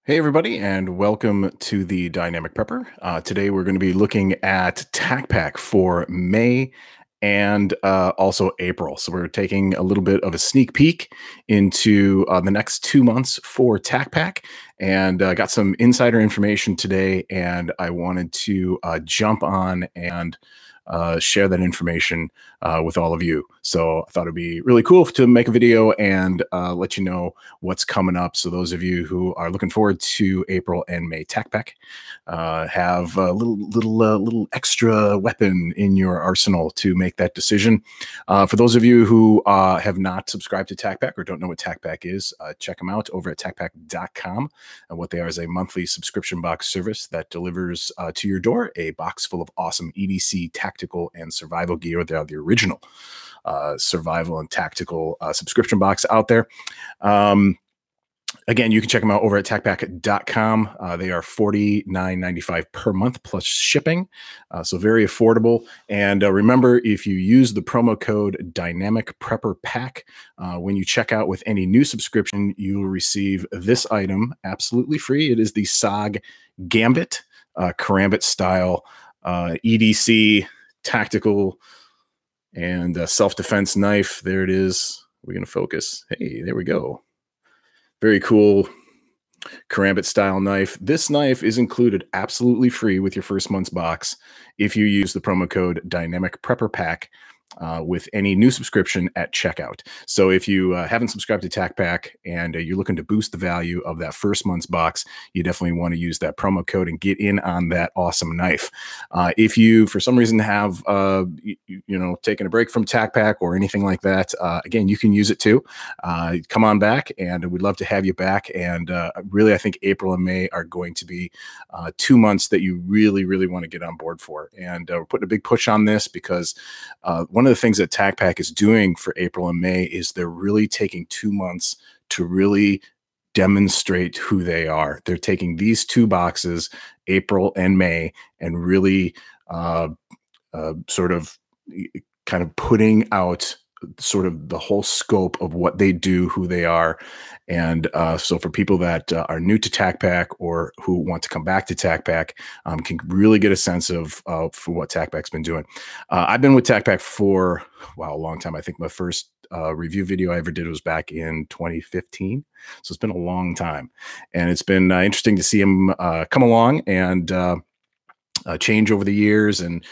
Hey everybody, and welcome to the Dynamic Prepper. Today we're going to be looking at TacPack for May and also April. So we're taking a little bit of a sneak peek into the next 2 months for TacPack, and got some insider information today, and I wanted to jump on and share that information with all of you. So I thought it'd be really cool to make a video and let you know what's coming up. So those of you who are looking forward to April and May TacPack have a little extra weapon in your arsenal to make that decision. For those of you who have not subscribed to TacPack or don't know what TacPack is, check them out over at TacPack.com. And what they are is a monthly subscription box service that delivers to your door a box full of awesome EDC tactical and survival gear. They are the original survival and tactical subscription box out there. Again, you can check them out over at TacPack.com. They are $49.95 per month plus shipping, so very affordable. And remember, if you use the promo code dynamicprepperpack when you check out with any new subscription, you will receive this item absolutely free. It is the SOG Gambit, Karambit style EDC tactical and self-defense knife. There it is. We're going to focus. Hey, there we go. Very cool Karambit style knife. This knife is included absolutely free with your first month's box if you use the promo code dynamicprepperpack with any new subscription at checkout. So if you haven't subscribed to TacPack and you're looking to boost the value of that first month's box, you definitely want to use that promo code and get in on that awesome knife. If you, for some reason, have taken a break from TacPack or anything like that, again, you can use it too. Come on back, and we'd love to have you back. And really, I think April and May are going to be 2 months that you really, really want to get on board for. And we're putting a big push on this because one of the things that TacPack is doing for April and May is they're really taking 2 months to really demonstrate who they are. They're taking these two boxes, April and May, and really sort of kind of putting out sort of the whole scope of what they do, who they are. And so for people that are new to TacPack or who want to come back to TacPack, can really get a sense of for what TacPack's been doing. I've been with TacPack for, wow, a long time. I think my first review video I ever did was back in 2015. So it's been a long time. And it's been interesting to see them come along and change over the years and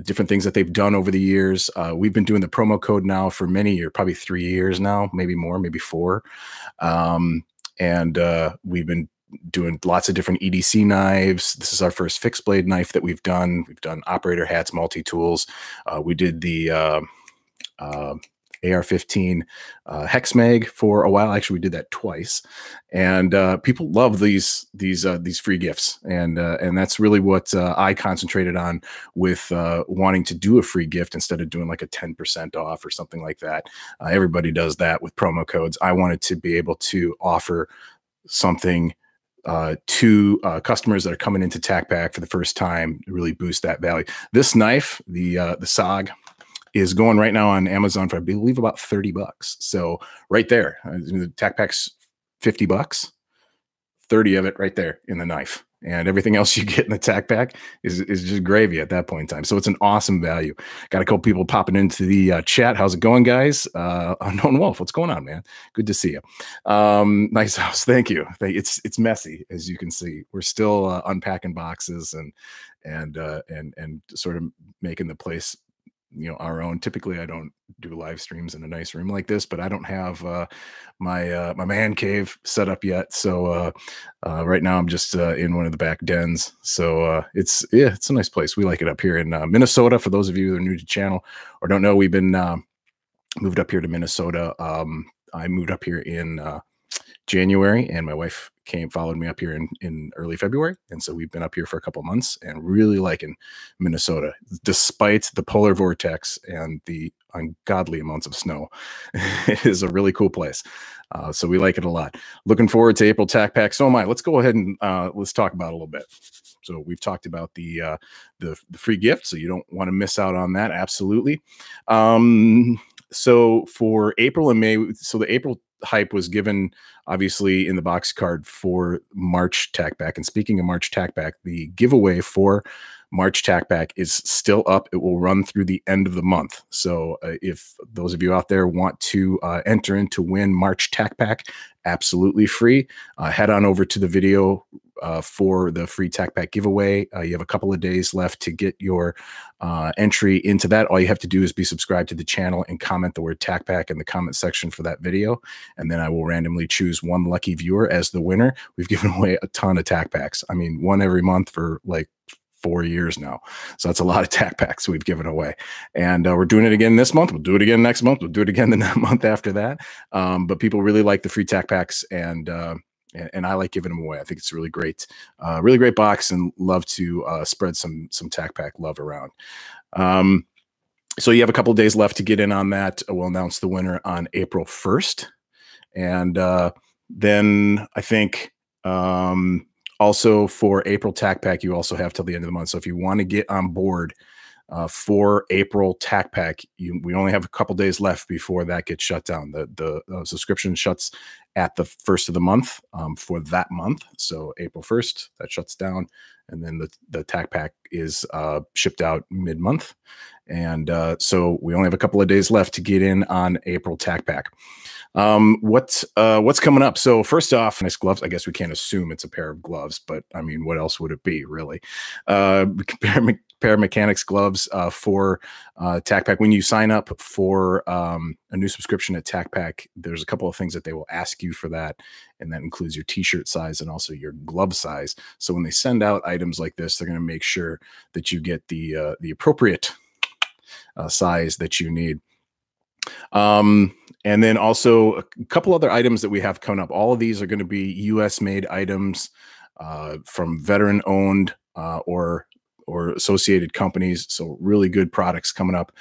different things that they've done over the years. We've been doing the promo code now for many years, probably 3 years now, maybe more, maybe 4. We've been doing lots of different EDC knives. This is our first fixed blade knife that we've done. We've done operator hats, multi-tools. We did the AR-15 hex mag for a while. Actually, we did that twice, and people love these free gifts, and that's really what I concentrated on with wanting to do a free gift instead of doing like a 10% off or something like that. Everybody does that with promo codes. I wanted to be able to offer something to customers that are coming into TacPack for the first time to really boost that value. This knife, the SOG, is going right now on Amazon for, I believe, about $30. So right there, the TacPack's $50, 30 of it right there in the knife. And everything else you get in the TacPack is just gravy at that point in time. So it's an awesome value. Got a couple people popping into the chat. How's it going, guys? Unknown Wolf, what's going on, man? Good to see you. Nice house. Thank you. It's messy, as you can see. We're still unpacking boxes and sort of making the place, our own. Typically I don't do live streams in a nice room like this, but I don't have my man cave set up yet. So right now I'm just in one of the back dens. So it's a nice place. We like it up here in Minnesota. For those of you that are new to the channel or don't know, we've been moved up here to Minnesota. I moved up here in January, and my wife followed me up here in early February. And so we've been up here for a couple of months and really liking Minnesota, despite the polar vortex and the ungodly amounts of snow. It is a really cool place. So we like it a lot. Looking forward to April TacPack. So am I. Let's go ahead and let's talk about it a little bit. So we've talked about the free gift, so you don't want to miss out on that. Absolutely. So for April and May, so the April hype was given obviously in the box card for March TacPack. And speaking of March TacPack, the giveaway for March TacPack is still up. It will run through the end of the month. So if those of you out there want to enter in to win March TacPack, absolutely free, head on over to the video for the free TacPack giveaway. You have a couple of days left to get your entry into that. All you have to do is be subscribed to the channel and comment the word TacPack in the comment section for that video. And then I will randomly choose one lucky viewer as the winner. We've given away a ton of TacPacks. I mean, one every month for like 4 years now. So that's a lot of TacPacks we've given away. And we're doing it again this month. We'll do it again next month. We'll do it again the month after that. But people really like the free TacPacks, and I like giving them away. I think it's really great box, and love to spread some TacPack love around. So you have a couple of days left to get in on that. We'll announce the winner on April 1st. And then I think also for April TacPack, you also have till the end of the month. So if you want to get on board for April TacPack, we only have a couple days left before that gets shut down. The subscription shuts at the 1st of the month for that month. So April 1st, that shuts down. And then the TacPack is shipped out mid-month. And so we only have a couple of days left to get in on April TacPack. What's coming up? So first off, nice gloves. I guess we can't assume it's a pair of gloves, but I mean, what else would it be, really? Pair of mechanics gloves for TacPack. When you sign up for a new subscription at TacPack, there's a couple of things that they will ask you for that, and that includes your t-shirt size and also your glove size. So when they send out items like this, they're going to make sure that you get the appropriate size that you need. And then also a couple other items that we have coming up. All of these are going to be US made items from veteran owned or associated companies. So really good products coming up.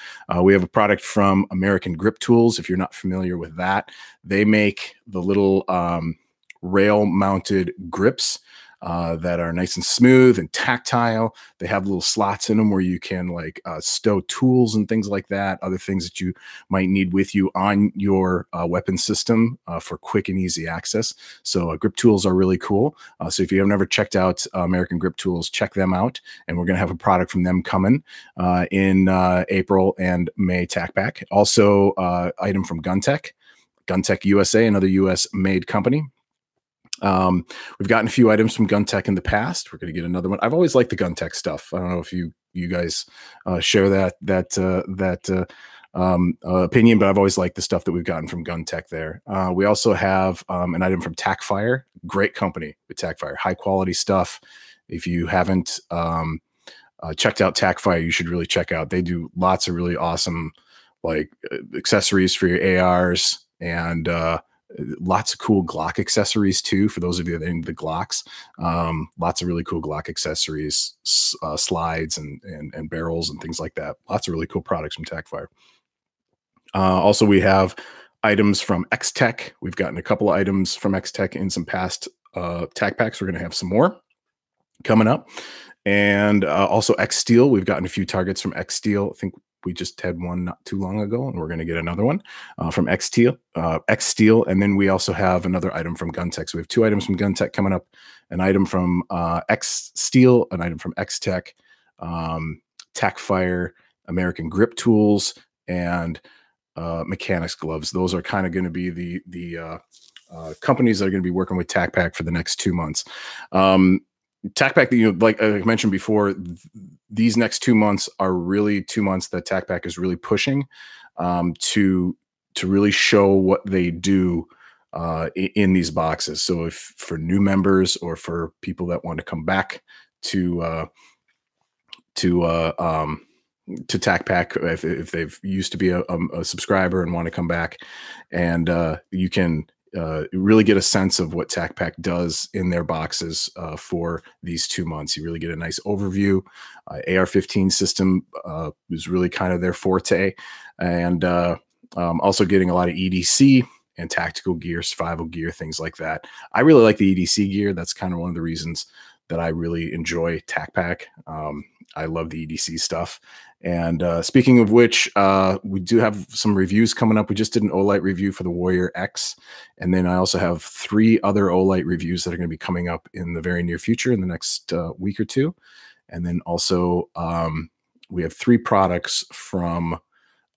We have a product from American Grip Tools. If you're not familiar with that, they make the little rail mounted grips that are nice and smooth and tactile. They have little slots in them where you can like stow tools and things like that, other things that you might need with you on your weapon system for quick and easy access. So grip tools are really cool. So if you have never checked out American Grip Tools, check them out. And we're going to have a product from them coming in April and May TacPack. Also item from GunTech USA, another US made company. We've gotten a few items from GunTech in the past. We're going to get another one. I've always liked the GunTech stuff. I don't know if you guys share that opinion, but I've always liked the stuff that we've gotten from GunTech there. We also have an item from TacFire. Great company with TacFire, high quality stuff. If you haven't checked out TacFire, you should really check out. They do lots of really awesome like accessories for your ARs, and lots of cool Glock accessories too, for those of you that need the Glocks. Lots of really cool Glock accessories, slides and barrels and things like that. Lots of really cool products from TacFire. Also, we have items from X-Tech. We've gotten a couple of items from X-Tech in some past TacPacks. We're going to have some more coming up. And also X-Steel. We've gotten a few targets from X-Steel. I think we just had one not too long ago, and we're going to get another one from X-Steel. And then we also have another item from GunTech. So we have two items from GunTech coming up, an item from X-Steel, an item from X-Tech, TacFire, American Grip Tools, and mechanics gloves. Those are kind of going to be the companies that are going to be working with TacPack for the next 2 months. TacPack, like I mentioned before, these next 2 months are really 2 months that TacPack is really pushing to really show what they do in these boxes. So if for new members or for people that want to come back to TacPack, if they've used to be a subscriber and want to come back, and you can really get a sense of what TacPack does in their boxes for these 2 months. You really get a nice overview. AR-15 system is really kind of their forte, and also getting a lot of EDC and tactical gear, survival gear, things like that. I really like the EDC gear. That's kind of one of the reasons that I really enjoy TacPack. I love the EDC stuff, And speaking of which, we do have some reviews coming up. We just did an Olight review for the Warrior X. And then I also have 3 other Olight reviews that are going to be coming up in the very near future in the next week or 2. And then also we have 3 products from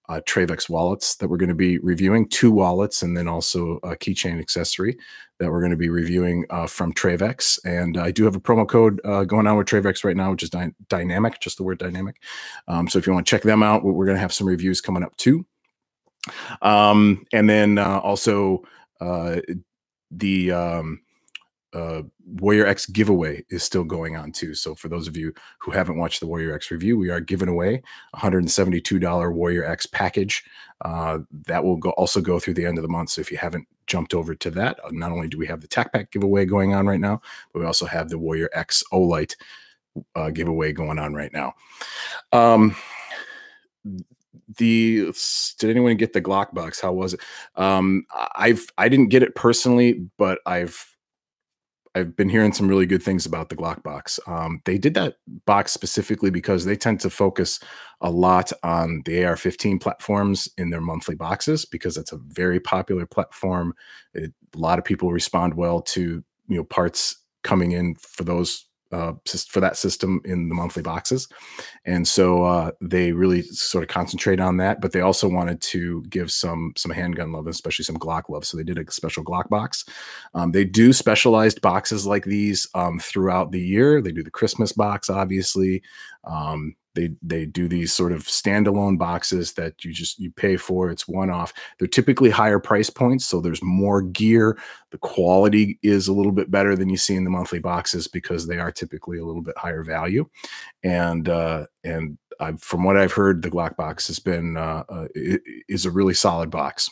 Travex wallets that we're going to be reviewing, 2 wallets, and then also a keychain accessory that we're going to be reviewing from Travex. And I do have a promo code going on with Travex right now, which is dynamic, just the word dynamic. So if you want to check them out, we're going to have some reviews coming up too. And then also the Warrior X giveaway is still going on too. So for those of you who haven't watched the Warrior X review, we are giving away $172 Warrior X package. That will also go through the end of the month. So if you haven't jumped over to that, not only do we have the TacPack giveaway going on right now, but we also have the Warrior X Olight giveaway going on right now. Did anyone get the Glock box? How was it? I didn't get it personally, but I've been hearing some really good things about the Glock box. They did that box specifically because they tend to focus a lot on the AR-15 platforms in their monthly boxes, because that's a very popular platform. A lot of people respond well to parts coming in for those for that system in the monthly boxes. And so they really sort of concentrate on that, but they also wanted to give some handgun love, especially some Glock love. So they did a special Glock box. They do specialized boxes like these throughout the year. They do the Christmas box, obviously. They do these sort of standalone boxes that you pay for. It's one-off. They're typically higher price points, so there's more gear. The quality is a little bit better than you see in the monthly boxes because they are typically a little bit higher value. And from what I've heard, the Glock box has been is a really solid box.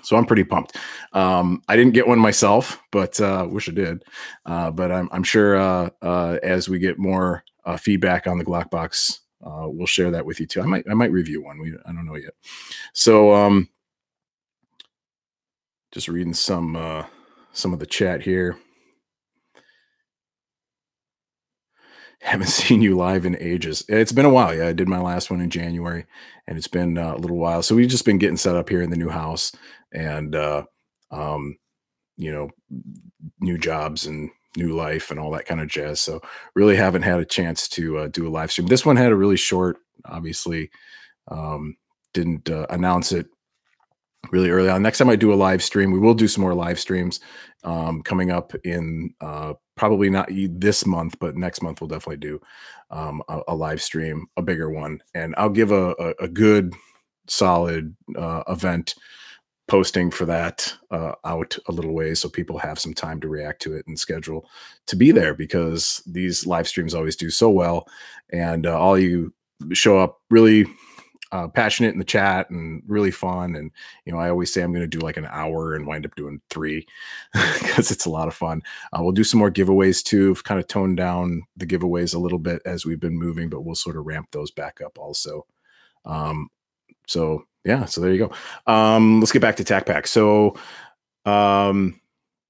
So I'm pretty pumped. I didn't get one myself, but wish I did. But I'm sure as we get more feedback on the Glock box, we'll share that with you too. I might review one. I don't know yet. So just reading some of the chat here. Haven't seen you live in ages. It's been a while. Yeah, I did my last one in January, and it's been a little while. So we've just been getting set up here in the new house, and new jobs and new life and all that kind of jazz. So really haven't had a chance to do a live stream. This one had a really short, obviously, didn't announce it really early on. Next time I do a live stream, we will do some more live streams coming up in probably not this month, but next month we'll definitely do a live stream, a bigger one. And I'll give a good solid event posting for that out a little ways, so people have some time to react to it and schedule to be there, because these live streams always do so well. And all you show up really passionate in the chat and really fun. And, I always say I'm going to do like an hour and wind up doing 3 because it's a lot of fun. We'll do some more giveaways too. We've kind of toned down the giveaways a little bit as we've been moving, but we'll sort of ramp those back up also. So yeah, so there you go. Let's get back to TacPack. So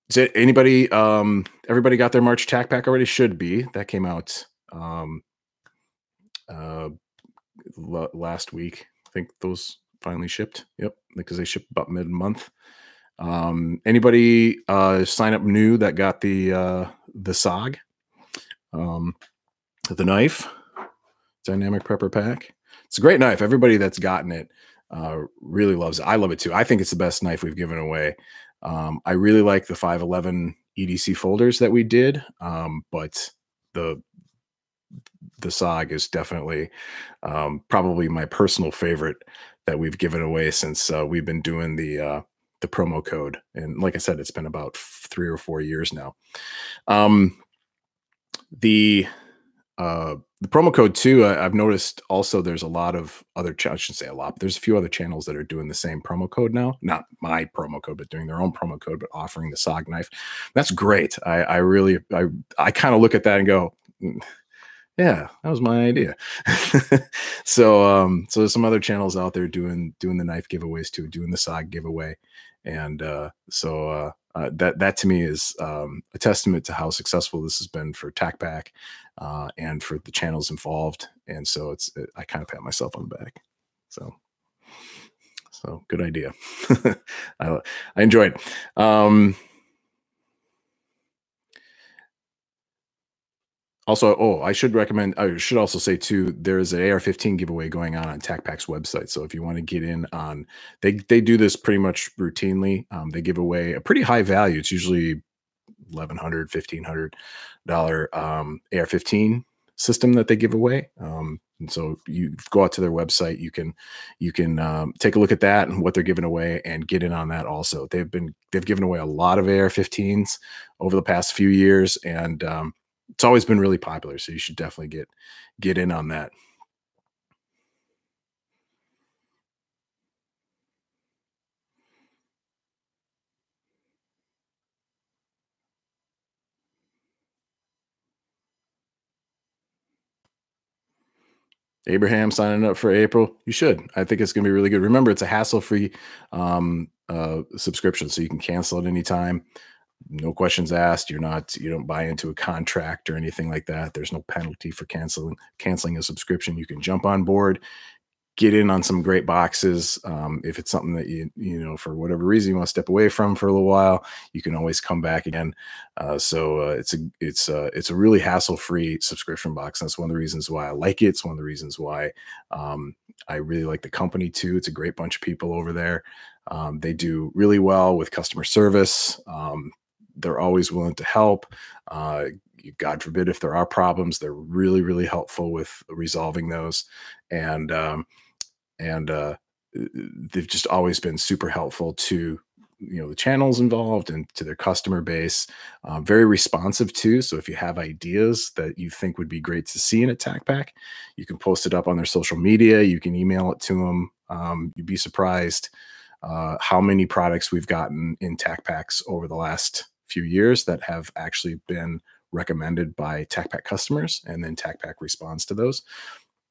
is it anybody, everybody got their March TacPack already? Should be. That came out last week. I think those finally shipped. Yep, because they shipped about mid-month. Anybody sign up new that got the SOG, the knife, dynamic prepper pack? It's a great knife. Everybody that's gotten it really loves it. I love it too. I think it's the best knife we've given away. I really like the 511 EDC folders that we did, but the SOG is definitely probably my personal favorite that we've given away since we've been doing the promo code. And like I said, it's been about 3 or 4 years now. The promo code too, I've noticed also there's a lot of other, I shouldn't say a lot, but there's a few other channels that are doing the same promo code now. Not my promo code, but doing their own promo code, but offering the SOG knife. That's great. I kind of look at that and go, Yeah, that was my idea. So, so there's some other channels out there doing the knife giveaways too, doing the SOG giveaway, and that to me is a testament to how successful this has been for TacPack and for the channels involved. And so I kind of pat myself on the back. So good idea. I, I enjoyed. Also, oh, I should recommend. I should also say too, there's an AR-15 giveaway going on TacPack's website. So if you want to get in on, they do this pretty much routinely. They give away a pretty high value. It's usually 1,100, $1,500 AR-15 system that they give away. And so you go out to their website, you can take a look at that and what they're giving away and get in on that also. They've given away a lot of AR-15s over the past few years, and it's always been really popular. So you should definitely get in on that. Abraham signing up for April. You should. I think it's going to be really good. Remember, it's a hassle-free subscription, so you can cancel at any time. No questions asked. You don't buy into a contract or anything like that. There's no penalty for canceling a subscription. You can jump on board, get in on some great boxes. If it's something that for whatever reason you want to step away from for a little while, you can always come back again. It's a really hassle-free subscription box. That's one of the reasons why I like it. It's one of the reasons why I really like the company too. It's a great bunch of people over there. They do really well with customer service. They're always willing to help. God forbid if there are problems, they're really, really helpful with resolving those. And they've just always been super helpful to the channels involved and to their customer base. Very responsive too. So if you have ideas that you think would be great to see in a TacPack, you can post it up on their social media. You can email it to them. You'd be surprised how many products we've gotten in TacPacks over the last few years that have actually been recommended by TacPack customers, and then TacPack responds to those.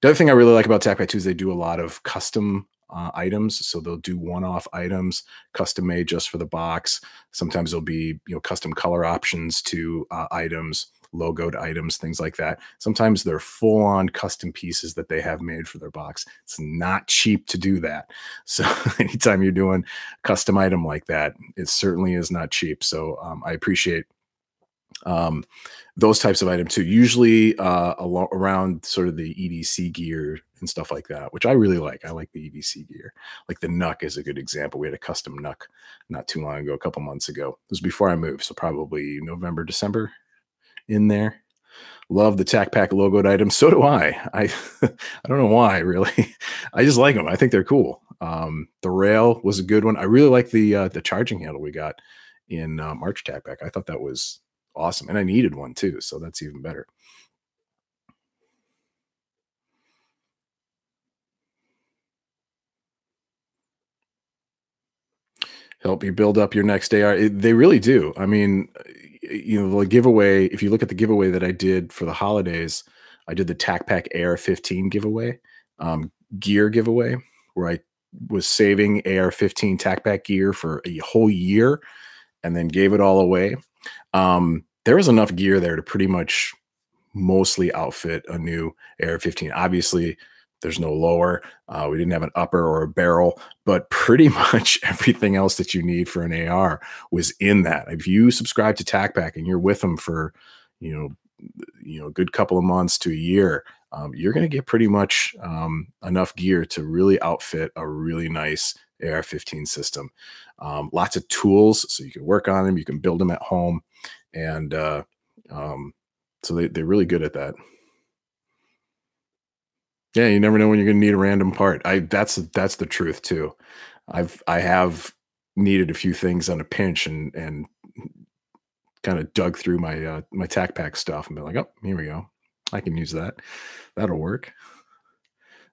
The other thing I really like about TacPack too is they do a lot of custom items. So they'll do one-off items, custom made just for the box. Sometimes there'll be custom color options to items, logoed items, things like that. Sometimes they're full-on custom pieces that they have made for their box. It's not cheap to do that. So anytime you're doing a custom item like that, it certainly is not cheap. So I appreciate those types of items too, usually around sort of the EDC gear and stuff like that, which I really like. I like the EDC gear. Like the Nuck is a good example. We had a custom Nuck not too long ago, a couple months ago. It was before I moved, so probably November, December in there. Love the TacPack logoed items. So do I. I don't know why, really. I just like them. I think they're cool. The rail was a good one. I really like the charging handle we got in March TacPack. I thought that was awesome, and I needed one too, so that's even better. Help you build up your next AR. They really do. I mean, the giveaway, if you look at the giveaway that I did for the holidays, I did the TacPack AR-15 giveaway, gear giveaway, where I was saving AR-15 TacPack gear for a whole year and then gave it all away. There was enough gear there to pretty much mostly outfit a new AR-15. Obviously, there's no lower. We didn't have an upper or a barrel, but pretty much everything else that you need for an AR was in that. If you subscribe to TacPack and you're with them for, a good couple of months to a year, you're going to get pretty much enough gear to really outfit a really nice AR-15 system. Lots of tools, so you can work on them. You can build them at home, and so they're really good at that. Yeah, you never know when you're going to need a random part. That's the truth too. I have needed a few things on a pinch and kind of dug through my TacPack stuff and been like, oh, here we go. I can use that. That'll work.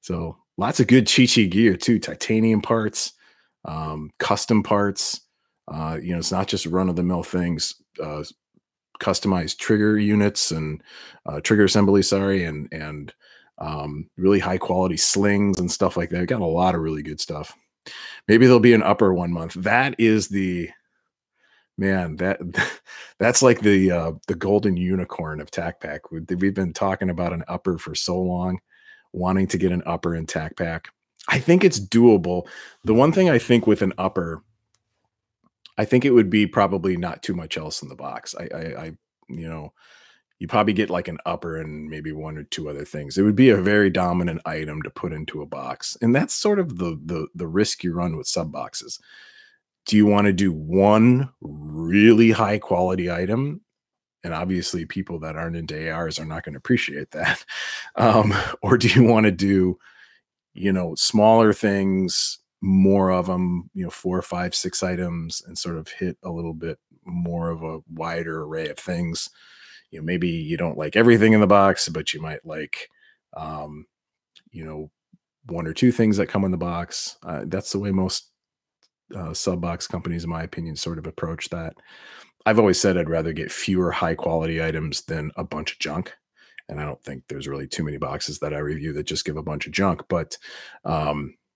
So lots of good cheat gear too. Titanium parts, custom parts. It's not just run of the mill things. customized trigger units and trigger assembly, sorry, and really high quality slings and stuff like that. Got a lot of really good stuff. Maybe there'll be an upper one month. That is the man that that's like the golden unicorn of TacPack. We've been talking about an upper for so long, wanting to get an upper in TacPack. I think it's doable. The one thing I think with an upper, I think it would be probably not too much else in the box. You know, you probably get like an upper and maybe one or two other things. It would be a very dominant item to put into a box, and that's sort of the risk you run with sub boxes. Do you want to do one really high quality item? And obviously, people that aren't into ARs are not going to appreciate that. Or do you want to do, smaller things, more of them, 4, 5, 6 items, and sort of hit a little bit more of a wider array of things? Maybe you don't like everything in the box, but you might like, um, you know, one or two things that come in the box. That's the way most sub box companies, in my opinion, sort of approach that. I've always said I'd rather get fewer high quality items than a bunch of junk. And I don't think there's really too many boxes that I review that just give a bunch of junk. But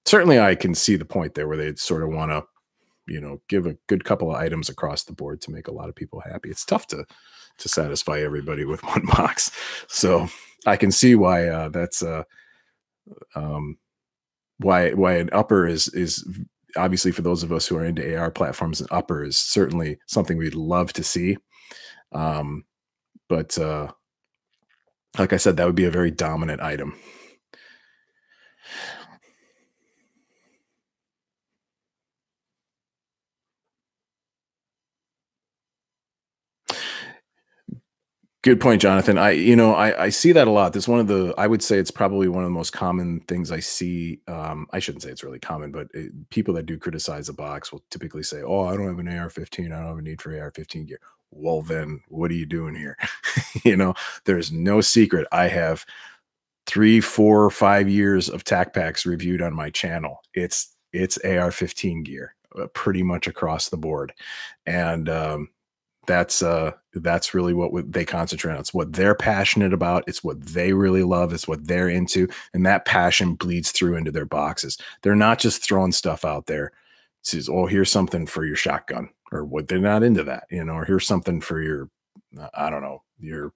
certainly I can see the point there where they'd sort of want to, give a good couple of items across the board to make a lot of people happy. It's tough to satisfy everybody with one box. So I can see why that's um, why an upper is obviously, for those of us who are into AR platforms, an upper is certainly something we'd love to see. But like I said, that would be a very dominant item. Good point, Jonathan. I see that a lot. That's one of the, I would say it's probably one of the most common things I see. I shouldn't say it's really common, but people that do criticize a box will typically say, "Oh, I don't have an AR-15. I don't have a need for AR-15 gear." Well, then what are you doing here? There's no secret. I have 3, 4, 5 years of TacPacks reviewed on my channel. It's AR-15 gear, pretty much across the board, and that's really what they concentrate on. It's what they're passionate about. It's what they really love. It's what they're into, and that passion bleeds through into their boxes. They're not just throwing stuff out there. Says, "Oh, here's something for your shotgun," or what they're not into that, or here's something for your, I don't know, your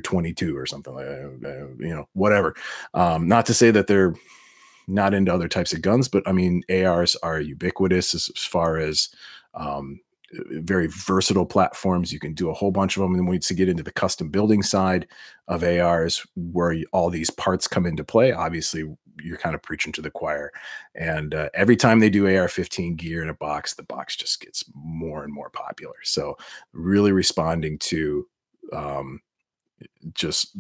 22 or something like that, whatever. Not to say that they're not into other types of guns, but I mean, ARs are ubiquitous as far as very versatile platforms. You can do a whole bunch of them. And once you get into the custom building side of ARs, where all these parts come into play, obviously you're kind of preaching to the choir. And every time they do AR-15 gear in a box, the box just gets more and more popular. So really responding to just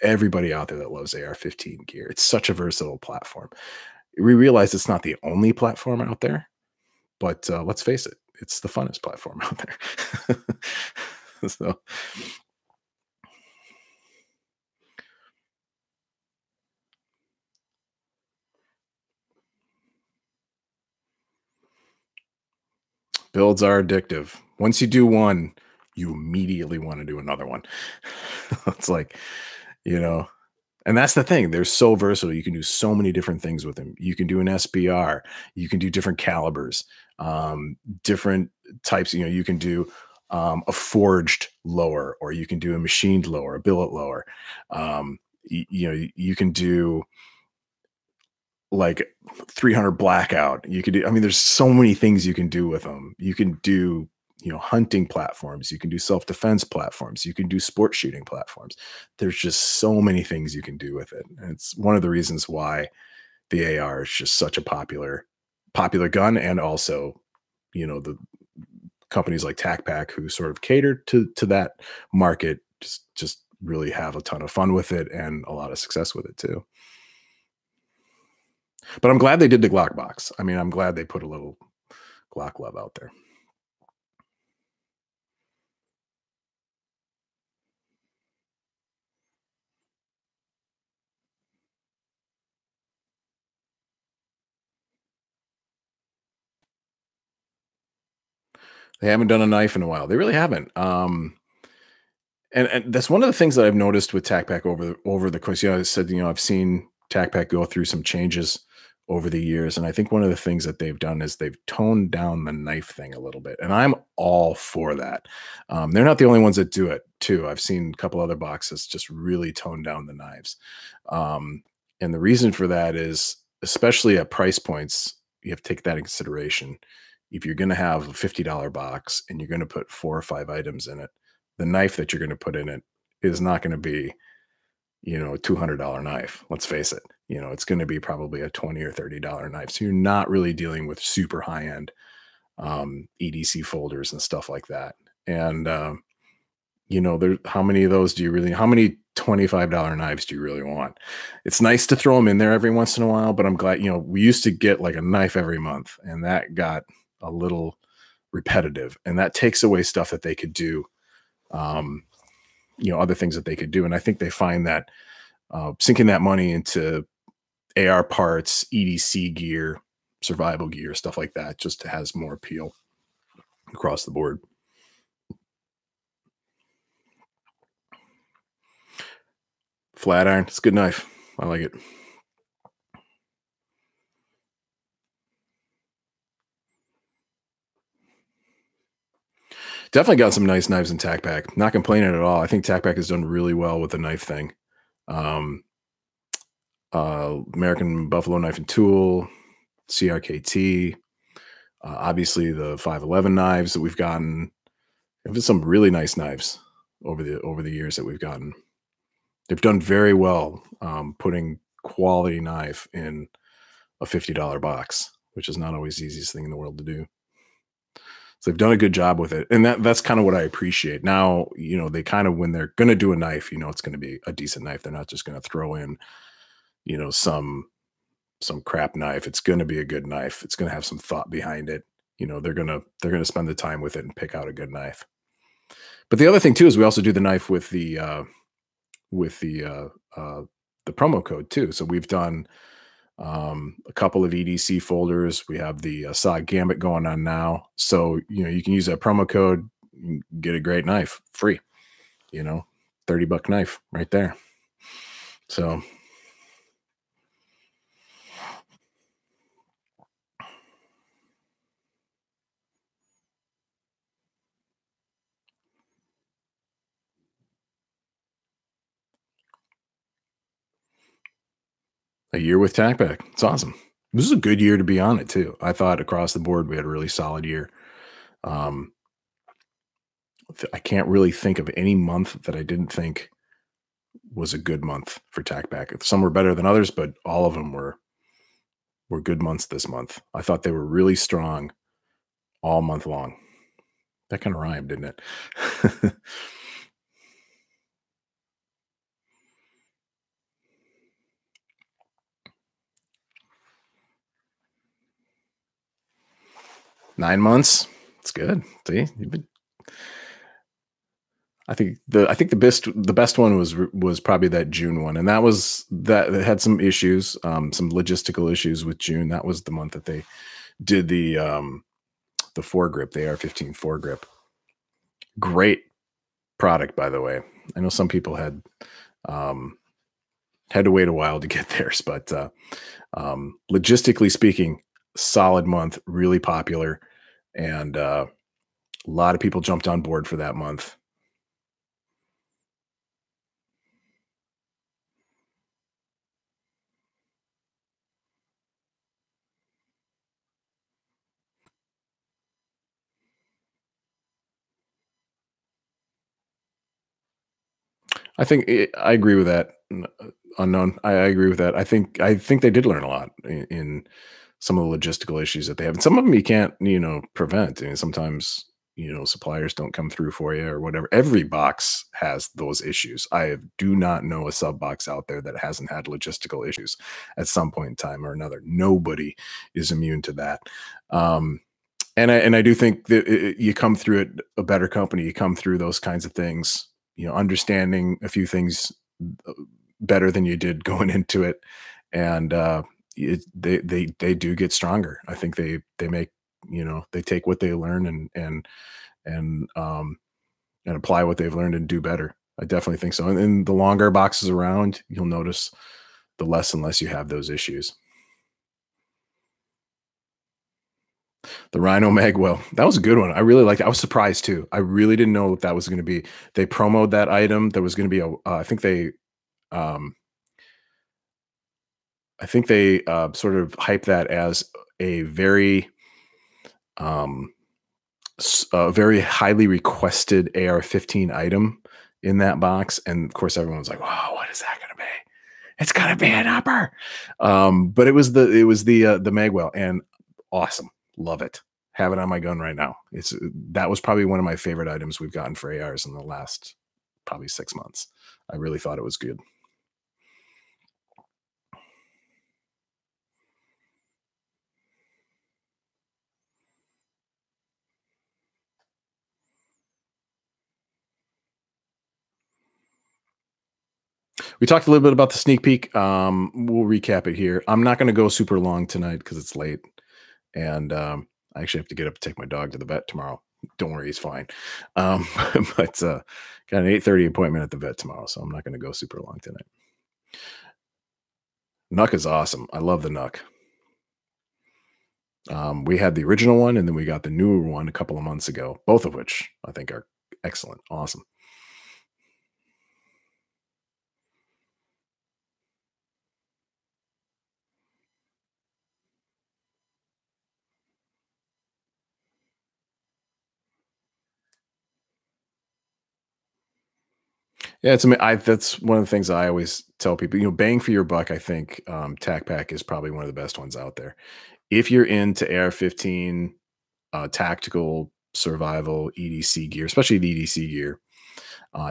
everybody out there that loves AR-15 gear. It's such a versatile platform. We realize it's not the only platform out there, but let's face it, it's the funnest platform out there. So builds are addictive. Once you do one, you immediately want to do another one. It's like, you know, and that's the thing. They're so versatile. You can do so many different things with them. You can do an SBR. You can do different calibers, different types. You can do a forged lower, or you can do a machined lower, a billet lower. You can do like 300 blackout. You could do, I mean, there's so many things you can do with them. You can do, hunting platforms. You can do self-defense platforms. You can do sport shooting platforms. There's just so many things you can do with it. And it's one of the reasons why the AR is just such a popular gun. And also, the companies like TacPack, who sort of cater to that market, just really have a ton of fun with it and a lot of success with it too. But I'm glad they did the Glock box. I mean, I'm glad they put a little Glock love out there. They haven't done a knife in a while. They really haven't. And that's one of the things that I've noticed with TacPack over the course. I said, I've seen TacPack go through some changes over the years, and I think one of the things that they've done is they've toned down the knife thing a little bit, and I'm all for that. They're not the only ones that do it too. I've seen a couple other boxes just really tone down the knives, um, and the reason for that is, especially at price points, you have to take that in consideration. If you're going to have a $50 box and you're going to put 4 or 5 items in it, the knife that you're going to put in it is not going to be, a $200 knife. Let's face it. It's going to be probably a $20 or $30 knife. So you're not really dealing with super high end EDC folders and stuff like that. And, how many of those do you really, how many $25 knives do you really want? It's nice to throw them in there every once in a while, but I'm glad, we used to get like a knife every month, and that got a little repetitive, and that takes away stuff that they could do, other things that they could do. And I think they find that sinking that money into AR parts, EDC gear, survival gear, stuff like that, just has more appeal across the board. Flat iron, it's a good knife. I like it. Definitely got some nice knives in TacPack. Not complaining at all. I think TacPack has done really well with the knife thing. Um, American Buffalo Knife and Tool, CRKT, obviously the 511 knives that we've gotten. There's some really nice knives over the years that we've gotten. They've done very well putting quality knife in a $50 box, which is not always the easiest thing in the world to do. So they've done a good job with it. And that's kind of what I appreciate. Now, they kind of, when they're going to do a knife, it's going to be a decent knife. They're not just going to throw in, some crap knife. It's going to be a good knife. It's going to have some thought behind it. They're going to spend the time with it and pick out a good knife. But the other thing too is we also do the knife with the promo code too. So we've done a couple of EDC folders. We have the SOG Gambit going on now. So, you can use that promo code, get a great knife free, $30 knife right there. So a year with TacPack. It's awesome. This is a good year to be on it too. I thought across the board we had a really solid year. I can't really think of any month that I didn't think was a good month for TacPack. Some were better than others, but all of them were good months this month. I thought they were really strong all month long. That kind of rhymed, didn't it? 9 months. It's good. See, I think the best one was probably that June one, and that had some issues, some logistical issues with June. That was the month that they did the foregrip, the AR-15 foregrip. Great product, by the way. I know some people had to wait a while to get theirs, but logistically speaking, solid month, really popular, and a lot of people jumped on board for that month. I agree with that. Unknown. I agree with that. I think they did learn a lot in some of the logistical issues that they have. And some of them you can't, prevent. I mean, sometimes, suppliers don't come through for you or whatever. Every box has those issues. I do not know a sub box out there that hasn't had logistical issues at some point in time or another. Nobody is immune to that. And I do think that you come through it a better company. You come through those kinds of things, understanding a few things better than you did going into it, and they do get stronger. I think they make, they take what they learn and apply what they've learned and do better. I definitely think so. And the longer boxes around, you'll notice the less and less you have those issues. The Rhino Magwell. That was a good one. I really liked it. I was surprised too. I really didn't know what that was going to be. They promoted that item. There was going to be I think um, they sort of hyped that as a um, a very highly requested AR-15 item in that box. And of course, everyone's like, "Wow, what is that going to be? It's going to be an upper." But it was the Magwell, and awesome. Love it. Have it on my gun right now. That was probably one of my favorite items we've gotten for ARs in the last probably 6 months. I really thought it was good. We talked a little bit about the sneak peek. We'll recap it here. I'm not going to go super long tonight because it's late, and I actually have to get up and take my dog to the vet tomorrow. Don't worry, he's fine. Um, but got an 8:30 appointment at the vet tomorrow, so I'm not going to go super long tonight. Nuck is awesome. I love the Nuck. We had the original one, and then we got the newer one a couple of months ago, both of which I think are excellent, awesome. Yeah, that's one of the things I always tell people. Bang for your buck. I think TacPack is probably one of the best ones out there. If you're into AR-15, tactical survival EDC gear, especially the EDC gear,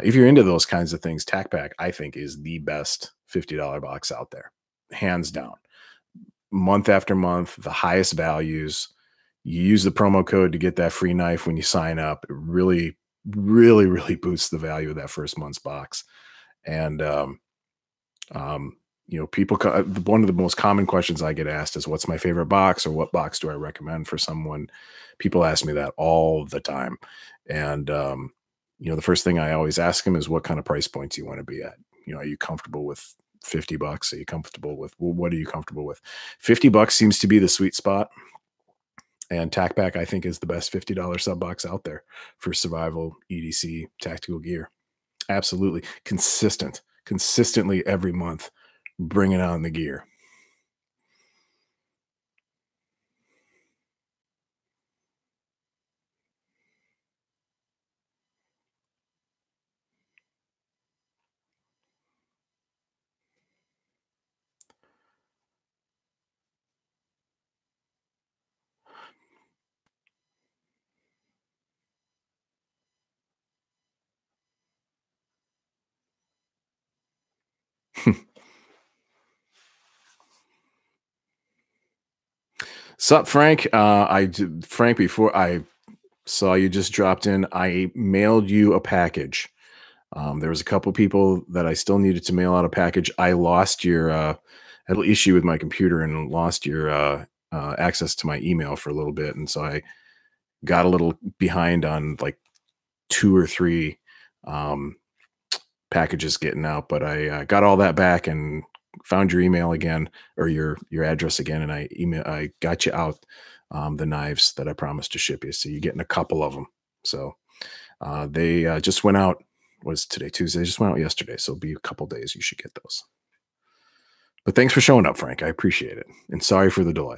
if you're into those kinds of things, TacPack I think is the best $50 box out there, hands down. Month after month, the highest values. You use the promo code to get that free knife when you sign up. It really, really, really boosts the value of that first month's box. And um, people. One of the most common questions I get asked is, "What's my favorite box?" or "What box do I recommend for someone?" People ask me that all the time, and the first thing I always ask them is, "What kind of price points you want to be at? Are you comfortable with $50? Are you comfortable with what are you comfortable with?" $50 seems to be the sweet spot. And TacPack, I think, is the best $50 sub box out there for survival EDC tactical gear. Absolutely. Consistently every month, bringing on the gear. Sup, Frank? Frank, before I saw you just dropped in, I mailed you a package. There was a couple people that I still needed to mail out a package. I lost your had a little issue with my computer and lost your access to my email for a little bit, and so I got a little behind on like two or three um, packages getting out. But I got all that back and found your email again, or your address again, and I got you out the knives that I promised to ship you. So you're getting a couple of them. So they just went out. Was today Tuesday? They just went out yesterday, so it'll be a couple days. You should get those. But thanks for showing up, Frank. I appreciate it, and sorry for the delay.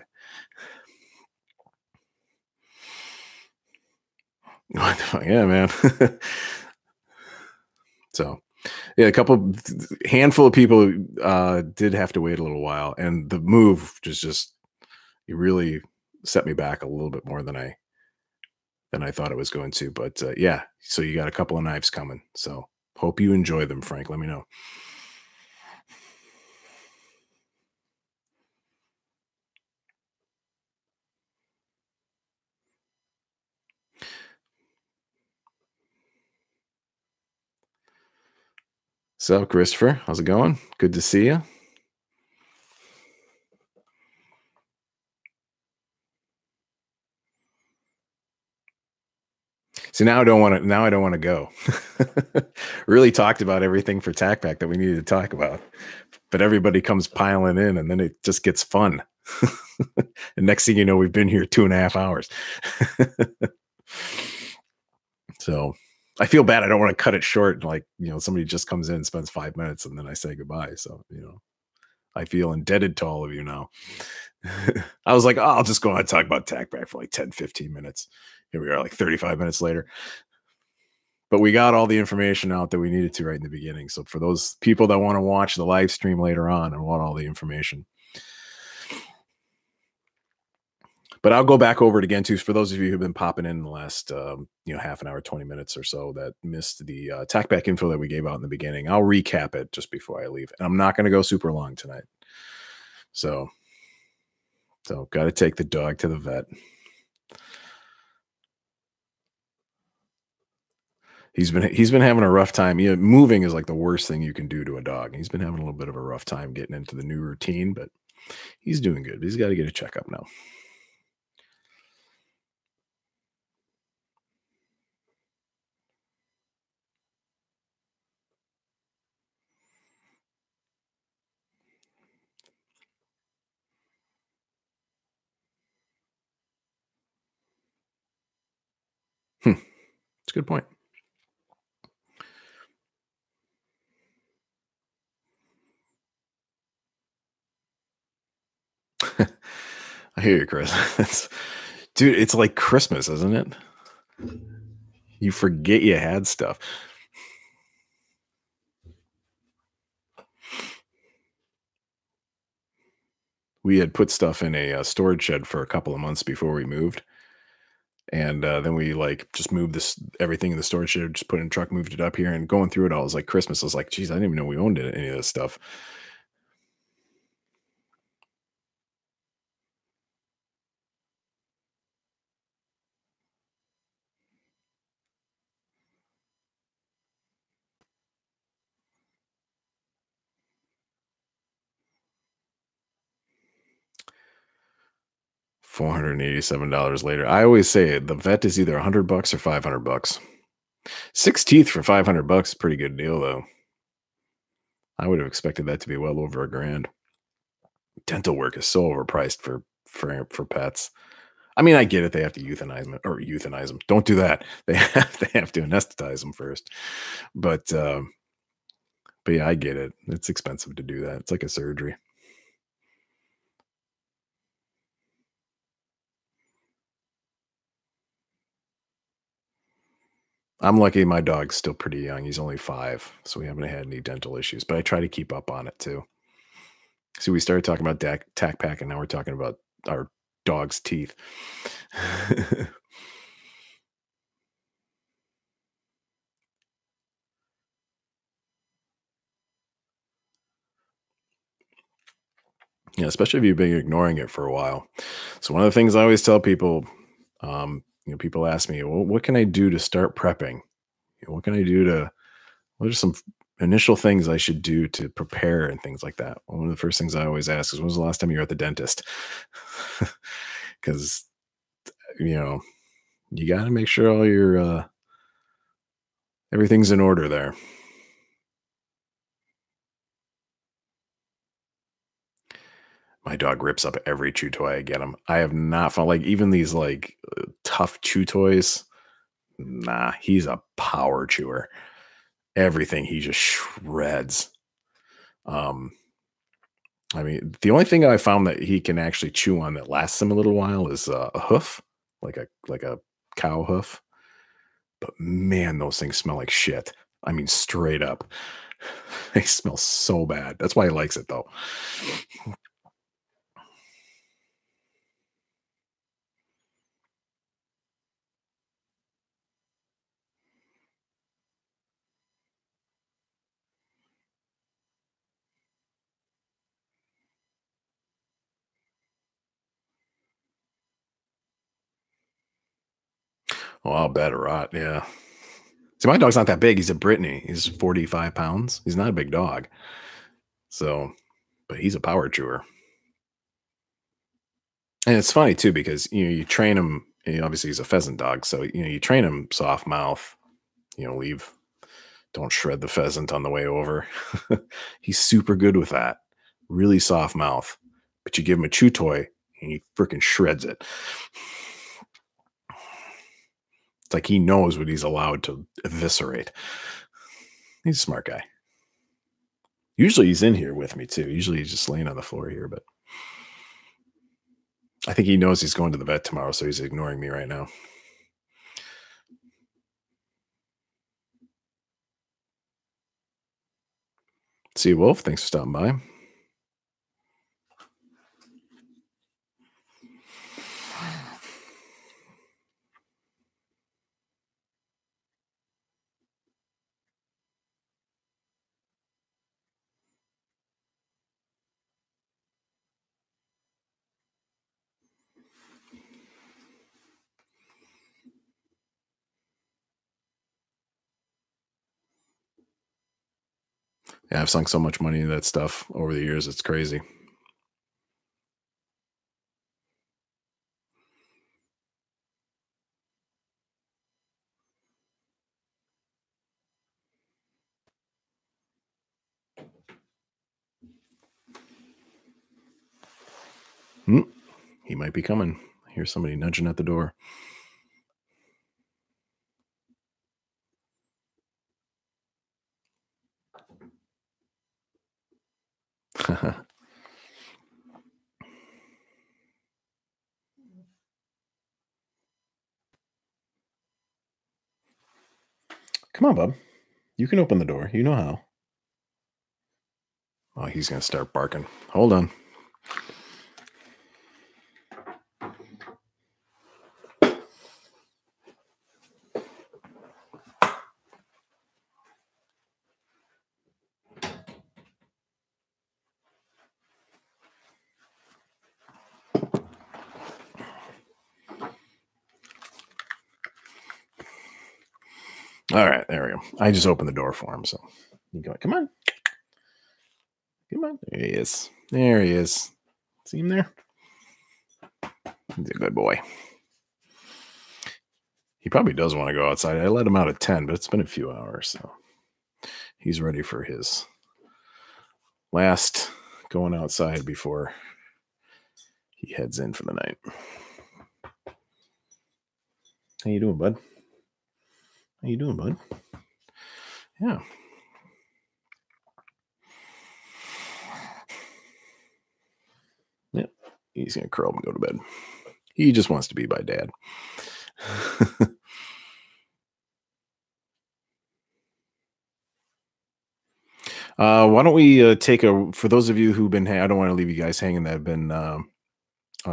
Yeah, man. So yeah, handful of people did have to wait a little while, and the move just it really set me back a little bit more than I thought it was going to. But yeah, so you got a couple of knives coming. So hope you enjoy them, Frank. Let me know. So, Christopher, how's it going? Good to see you. So now I don't want to. Now I don't want to go. Really talked about everything for TacPack that we needed to talk about, but everybody comes piling in, and then it just gets fun. And next thing you know, we've been here 2.5 hours. So I feel bad. I don't want to cut it short. Like, somebody just comes in, spends 5 minutes, and then I say goodbye. So, I feel indebted to all of you now. I was like, oh, I'll just go on and talk about TacPack for like 10, 15 minutes. Here we are, like 35 minutes later. But we got all the information out that we needed to right in the beginning. So for those people that want to watch the live stream later on and want all the information. But I'll go back over it again too. For those of you who've been popping in the last, half an hour, 20 minutes or so that missed the TacPack info that we gave out in the beginning, I'll recap it just before I leave. And I'm not going to go super long tonight. So got to take the dog to the vet. He's been having a rough time. Moving is like the worst thing you can do to a dog. He's been having a little bit of a rough time getting into the new routine, but he's doing good. He's got to get a checkup now. It's a good point. I hear you, Chris. Dude, it's like Christmas, isn't it? You forget you had stuff. We had put stuff in a storage shed for a couple of months before we moved. And then we just moved everything in the storage shed, just put it in the truck, moved it up here, and going through it all, it was like Christmas. I was like, geez, I didn't even know we owned any of this stuff. $487 later. I always say the vet is either $100 or $500. 6 teeth for $500, pretty good deal though. I would have expected that to be well over $1,000. Dental work is so overpriced for pets. I mean, I get it. They have to euthanize them. Don't do that. They have to anesthetize them first. But yeah, I get it. It's expensive to do that. It's like a surgery. I'm lucky my dog's still pretty young. He's only 5, so we haven't had any dental issues, but I try to keep up on it too. See, we started talking about TacPack, and now we're talking about our dog's teeth. Yeah, especially if you've been ignoring it for a while. So one of the things I always tell people, people ask me, well, what can I do to start prepping? What can I do what are some initial things I should do to prepare and things like that? One of the first things I always ask is, when was the last time you were at the dentist? Because, you got to make sure all your, everything's in order there. My dog rips up every chew toy I get him. I have not found, even these tough chew toys. Nah, he's a power chewer. Everything he just shreds. I mean, the only thing I found that he can actually chew on that lasts him a little while is a hoof, like a cow hoof. But man, those things smell like shit. I mean, straight up. They smell so bad. That's why he likes it though. Oh, I'll bet a rot. Yeah. See, my dog's not that big. He's a Brittany. He's 45 pounds. He's not a big dog. So, but he's a power chewer. And it's funny too, because you train him Obviously he's a pheasant dog, so you train him soft mouth. Don't shred the pheasant on the way over. He's super good with that. Really soft mouth. But you give him a chew toy and he freaking shreds it. It's like he knows what he's allowed to eviscerate. He's a smart guy. Usually he's in here with me too. Usually he's just laying on the floor here, but I think he knows he's going to the vet tomorrow, so he's ignoring me right now. See you, Wolf. Thanks for stopping by. Yeah, I've sunk so much money into that stuff over the years. It's crazy. He might be coming. I hear somebody nudging at the door. Come on, bub. You can open the door. You know how. Oh, he's going to start barking. Hold on. All right, there we go. I just opened the door for him, so you go. Come on. Come on. There he is. There he is. See him there? He's a good boy. He probably does want to go outside. I let him out at 10, but it's been a few hours, so he's ready for his last going outside before he heads in for the night. How you doing, bud? How you doing, bud? Yeah. Yep. He's going to curl up and go to bed. He just wants to be by dad. Why don't we take for those of you who've been, I don't want to leave you guys hanging that have been,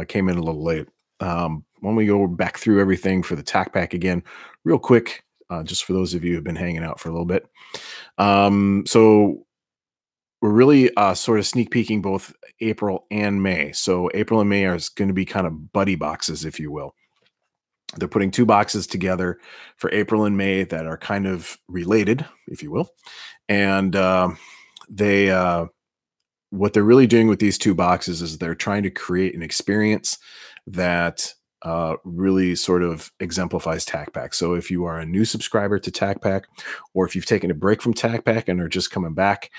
came in a little late. Why don't we go back through everything for the TacPack again real quick, just for those of you who've been hanging out for a little bit. So we're really sort of sneak peeking both April and May. So April and May are going to be kind of buddy boxes, if you will. They're putting two boxes together for April and May that are kind of related, if you will. And what they're really doing with these two boxes is they're trying to create an experience that really sort of exemplifies TacPack. So if you are a new subscriber to TacPack, or if you've taken a break from TacPack and are just coming back,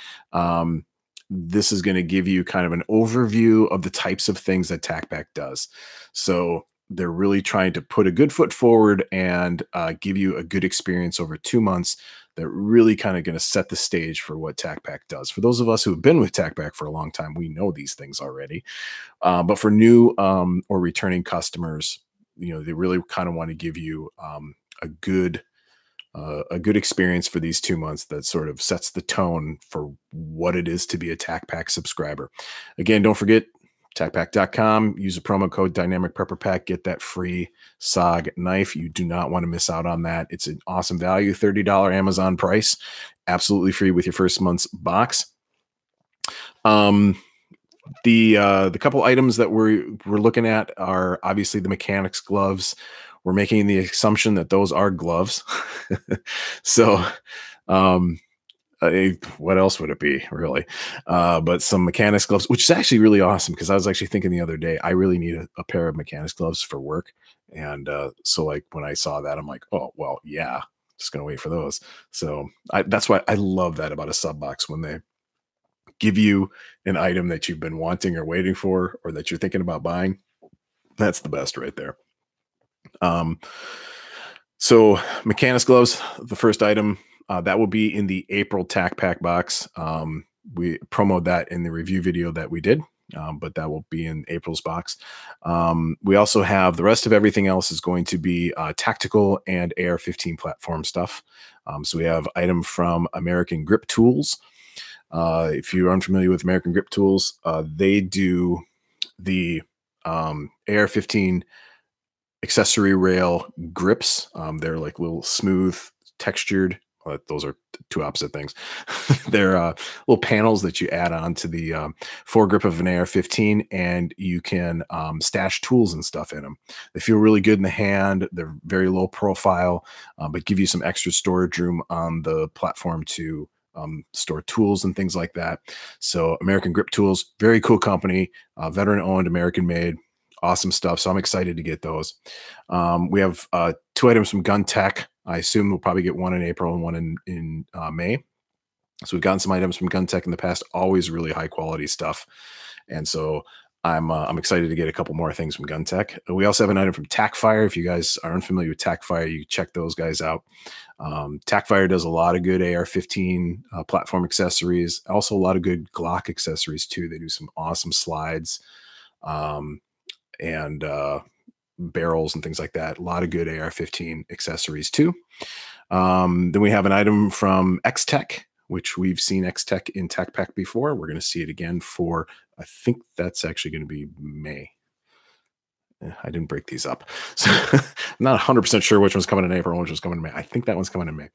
this is going to give you kind of an overview of the types of things that TacPack does. So they're really trying to put a good foot forward and give you a good experience over 2 months that really kind of going to set the stage for what TacPack does. For those of us who have been with TacPack for a long time, we know these things already. But for new or returning customers, they really kind of want to give you a good experience for these 2 months that sort of sets the tone for what it is to be a TacPack subscriber. Again, don't forget, TacPack.com. Use a promo code dynamicprepperpack. Get that free SOG knife. You do not want to miss out on that. It's an awesome value, $30 Amazon price, absolutely free with your first month's box. The couple items that we're looking at are obviously the mechanics gloves. We're making the assumption that those are gloves. So What else would it be, really? But some mechanics gloves, which is actually really awesome because I was actually thinking the other day, I really need a pair of mechanics gloves for work. And so, like, when I saw that, I'm like, oh, well, yeah, just gonna wait for those. So that's why I love that about a sub box when they give you an item that you've been wanting or waiting for, or that you're thinking about buying. That's the best right there. Um, so mechanics gloves, the first item, that will be in the April TacPack box. We promoted that in the review video that we did, but that will be in April's box. We also have the rest of everything else is going to be tactical and AR-15 platform stuff. So we have item from American Grip Tools. If you're unfamiliar with American Grip Tools, they do the AR-15 accessory rail grips. They're like little smooth, textured. Those are two opposite things. They're little panels that you add on to the foregrip of an AR-15, and you can stash tools and stuff in them. They feel really good in the hand. They're very low profile, but give you some extra storage room on the platform to store tools and things like that. So American Grip Tools, very cool company, veteran owned, American made. Awesome stuff. So I'm excited to get those. We have 2 items from Gun Tech. I assume we'll probably get one in April and one in May. So we've gotten some items from Gun Tech in the past, always really high quality stuff. And so I'm excited to get a couple more things from Gun Tech. We also have an item from TacFire. If you guys are unfamiliar with TacFire, you check those guys out. TacFire does a lot of good AR-15 platform accessories, also a lot of good Glock accessories too. They do some awesome slides. And barrels and things like that. A lot of good AR-15 accessories too. Then we have an item from X-Tech, which we've seen X-Tech in TacPack before. We're going to see it again for, I think that's actually going to be May. I didn't break these up. So I'm not 100% sure which one's coming in April and which one's coming in May. I think that one's coming in May.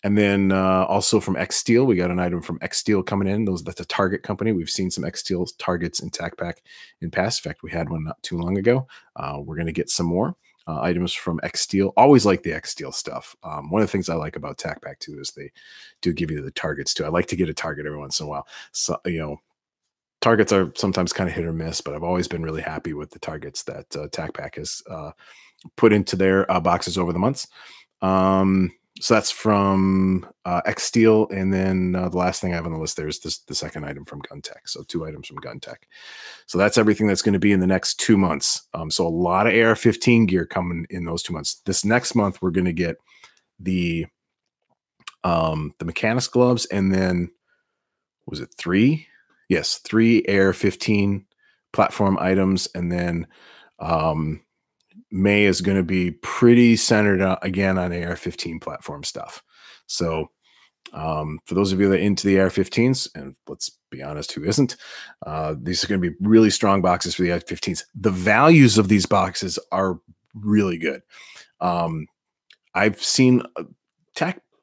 And then also from X Steel, we got an item from X Steel coming in. That's a Target company. We've seen some X Steel targets in TacPack in past. In fact, we had one not too long ago. We're going to get some more items from X Steel. Always like the X Steel stuff. One of the things I like about TacPack too is they do give you the targets too. I like to get a target every once in a while. So, targets are sometimes kind of hit or miss, but I've always been really happy with the targets that TacPack has put into their boxes over the months. So that's from X Steel, and then the last thing I have on the list there is the second item from Gun Tech. So 2 items from Gun Tech. So that's everything that's going to be in the next 2 months. So a lot of AR-15 gear coming in those 2 months. This next month we're going to get the mechanics gloves, and then was it 3? Yes, 3 AR-15 platform items, and then May is going to be pretty centered again on AR-15 platform stuff. So for those of you that are into the AR-15s, and let's be honest, who isn't, these are going to be really strong boxes for the AR-15s. The values of these boxes are really good. I've seen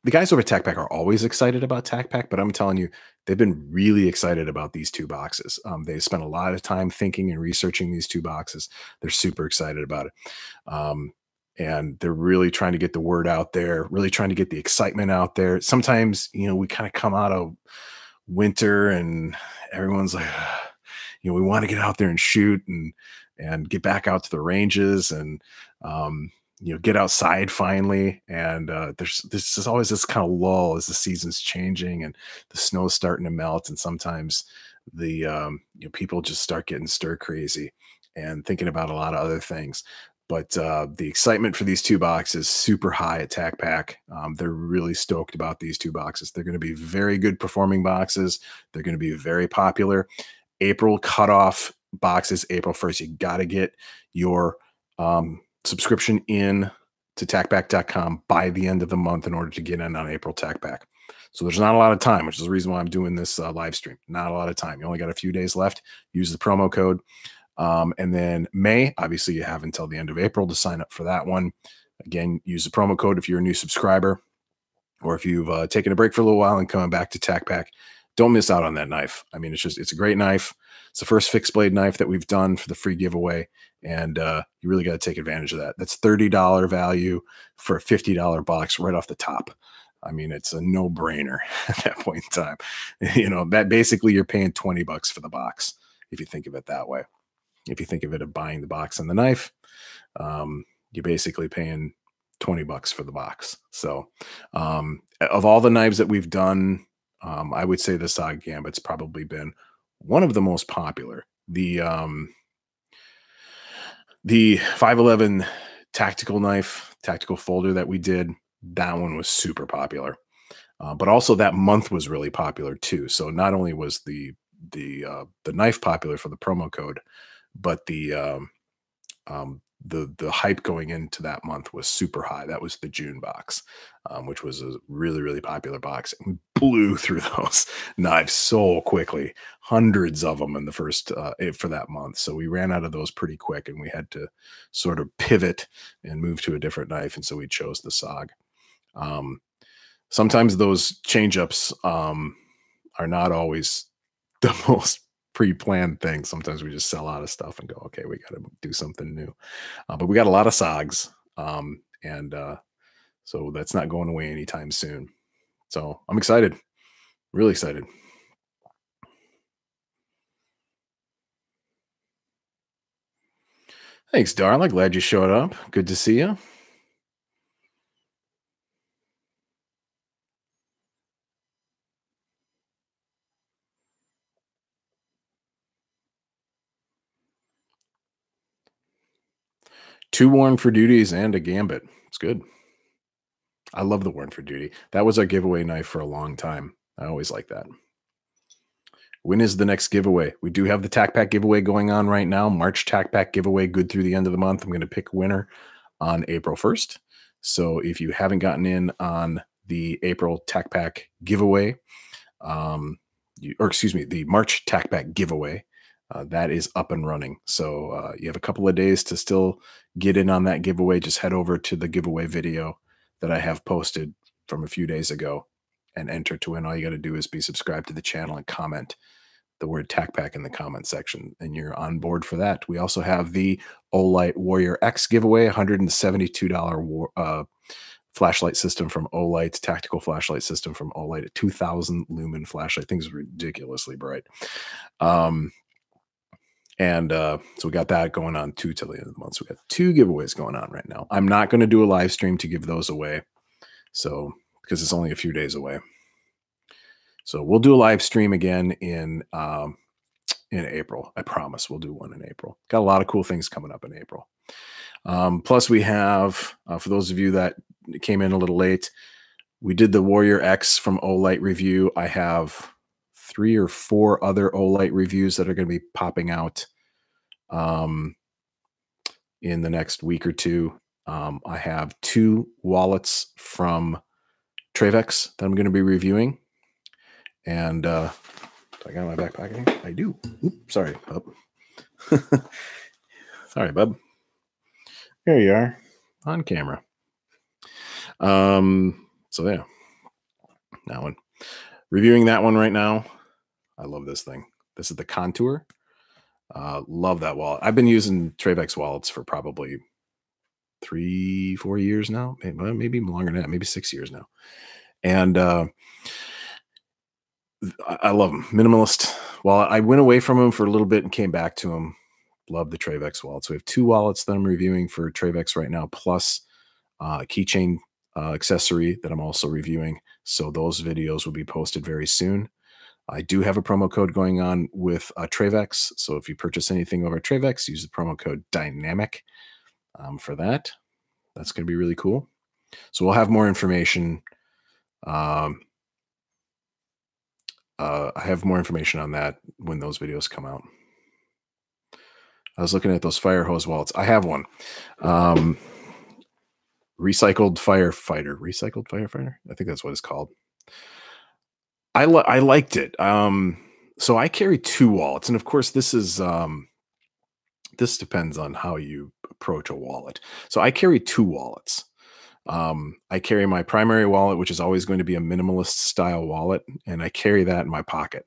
the guys over at TacPack are always excited about TacPack, but I'm telling you, they've been really excited about these 2 boxes. They spent a lot of time thinking and researching these 2 boxes. They're super excited about it. And they're really trying to get the word out there, really trying to get the excitement out there. Sometimes, we kind of come out of winter and everyone's like, we want to get out there and shoot and get back out to the ranges and, get outside finally. And there's just always this kind of lull as the season's changing and the snow's starting to melt. And sometimes the people just start getting stir crazy and thinking about a lot of other things. But the excitement for these 2 boxes is super high at TacPack. They're really stoked about these 2 boxes. They're going to be very good performing boxes. They're going to be very popular. April cutoff boxes, April 1st. You got to get your subscription in to TacPack.com by the end of the month in order to get in on April TacPack. So there's not a lot of time, which is the reason why I'm doing this live stream. Not a lot of time. You only got a few days left. Use the promo code. And then May, obviously you have until the end of April to sign up for that one. Again, use the promo code if you're a new subscriber, or if you've taken a break for a little while and coming back to TacPack. Don't miss out on that knife. I mean, it's a great knife. It's the first fixed blade knife that we've done for the free giveaway. And you really got to take advantage of that. That's $30 value for a $50 box right off the top. I mean, it's a no-brainer at that point in time. You know, that basically you're paying $20 for the box, if you think of it that way. If you think of it of buying the box and the knife, you're basically paying $20 for the box. So of all the knives that we've done, I would say the SOG Gambit's probably been one of the most popular. The 511 tactical knife, tactical folder that we did, that one was super popular. But also that month was really popular too. So not only was the knife popular for the promo code, but the hype going into that month was super high. That was the June box, which was a really popular box. And we blew through those knives so quickly, hundreds of them in the first for that month. So we ran out of those pretty quick, and we had to sort of pivot and move to a different knife. And so we chose the SOG. Sometimes those change-ups are not always the most pre-planned thing. Sometimes we just sell out of stuff and go, okay, we got to do something new. But we got a lot of SOGs, and so that's not going away anytime soon. So I'm excited, really excited. Thanks, darling. Glad you showed up. Good to see you. Two Worn for Duties and a Gambit. It's good. I love the Worn for Duty. That was our giveaway knife for a long time. I always like that. When is the next giveaway? We do have the TacPack giveaway going on right now. March TacPack giveaway, good through the end of the month. I'm going to pick a winner on April 1st. So if you haven't gotten in on the April TacPack giveaway, the March TacPack giveaway, that is up and running. So you have a couple of days to still get in on that giveaway. Just head over to the giveaway video that I have posted from a few days ago and enter to win. All you got to do is be subscribed to the channel and comment the word TacPack in the comment section, and you're on board for that. We also have the Olight Warrior X giveaway, $172 flashlight system from Olight, tactical flashlight system from Olight, a 2000 lumen flashlight. Things ridiculously bright. So we got that going on too till the end of the month. So we got two giveaways going on right now. I'm not going to do a live stream to give those away, so because it's only a few days away. So we'll do a live stream again in April. I promise we'll do one in April. Got a lot of cool things coming up in April. Plus we have, for those of you that came in a little late, we did the Warrior X from Olight review. I have 3 or 4 other Olight reviews that are going to be popping out in the next week or two. I have 2 wallets from Travex that I'm going to be reviewing. And do I got my backpack here? I do. Oops, sorry, bub. Sorry, bub. There you are, on camera. So yeah, that one. Reviewing that one right now. I love this thing. This is the Contour. Love that wallet. I've been using Travex wallets for probably 3-4 years now. Maybe longer than that. Maybe 6 years now. And I love them. Minimalist wallet. I went away from them for a little bit and came back to them. Love the Travex wallet. So we have 2 wallets that I'm reviewing for Travex right now, plus a keychain accessory that I'm also reviewing. So those videos will be posted very soon. I do have a promo code going on with Travex. So if you purchase anything over Travex, use the promo code DYNAMIC for that. That's going to be really cool. So we'll have more information. I have more information on that when those videos come out. I was looking at those fire hose wallets. I have one. Recycled firefighter. I think that's what it's called. I liked it. So I carry 2 wallets, and of course this is this depends on how you approach a wallet. So I carry 2 wallets. I carry my primary wallet, which is always going to be a minimalist style wallet, and I carry that in my pocket.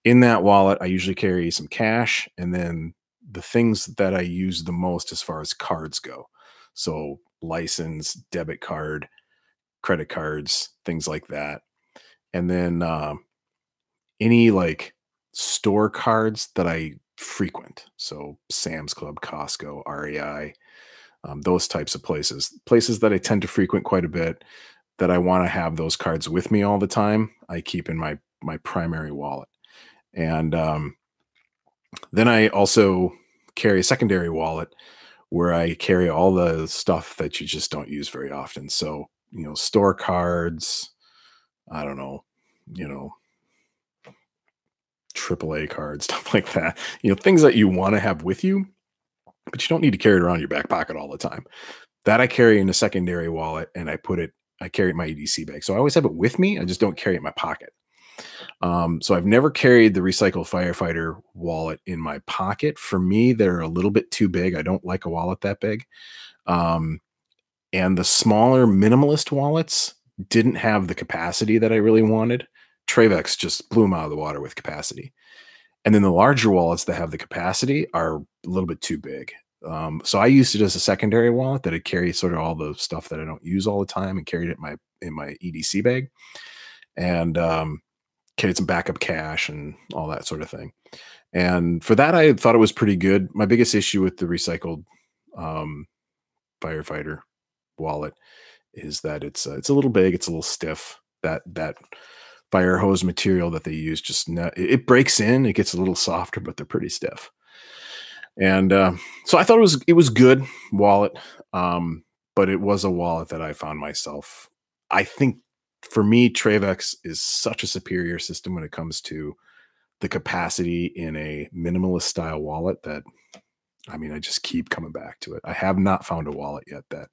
In that wallet, I usually carry some cash, and then the things that I use the most as far as cards go. So license, debit card, credit cards, things like that. And then any like store cards that I frequent. So Sam's Club, Costco, REI, those types of places that I tend to frequent quite a bit, that I want to have those cards with me all the time. I keep in my primary wallet. And then I also carry a secondary wallet where I carry all the stuff that you just don't use very often. So, store cards, I don't know, you know, AAA cards, stuff like that. Things that you want to have with you, but you don't need to carry it around your back pocket all the time. That I carry in a secondary wallet, and I carry it in my EDC bag. So I always have it with me. I just don't carry it in my pocket. So I've never carried the Recycle Firefighter wallet in my pocket. For me, they're a little bit too big. I don't like a wallet that big. And the smaller minimalist wallets didn't have the capacity that I really wanted. Travex just blew them out of the water with capacity. And then the larger wallets that have the capacity are a little bit too big. So I used it as a secondary wallet that I carry sort of all the stuff that I don't use all the time, and carried it in my EDC bag, and carried some backup cash and all that sort of thing. And for that, I thought it was pretty good. My biggest issue with the recycled firefighter wallet is that it's a little big, it's a little stiff. That fire hose material that they use it breaks in, it gets a little softer, but they're pretty stiff. And so I thought it was good wallet, but it was a wallet that I found myself. I think for me, Travex is such a superior system when it comes to the capacity in a minimalist style wallet that, I mean, I just keep coming back to it. I have not found a wallet yet that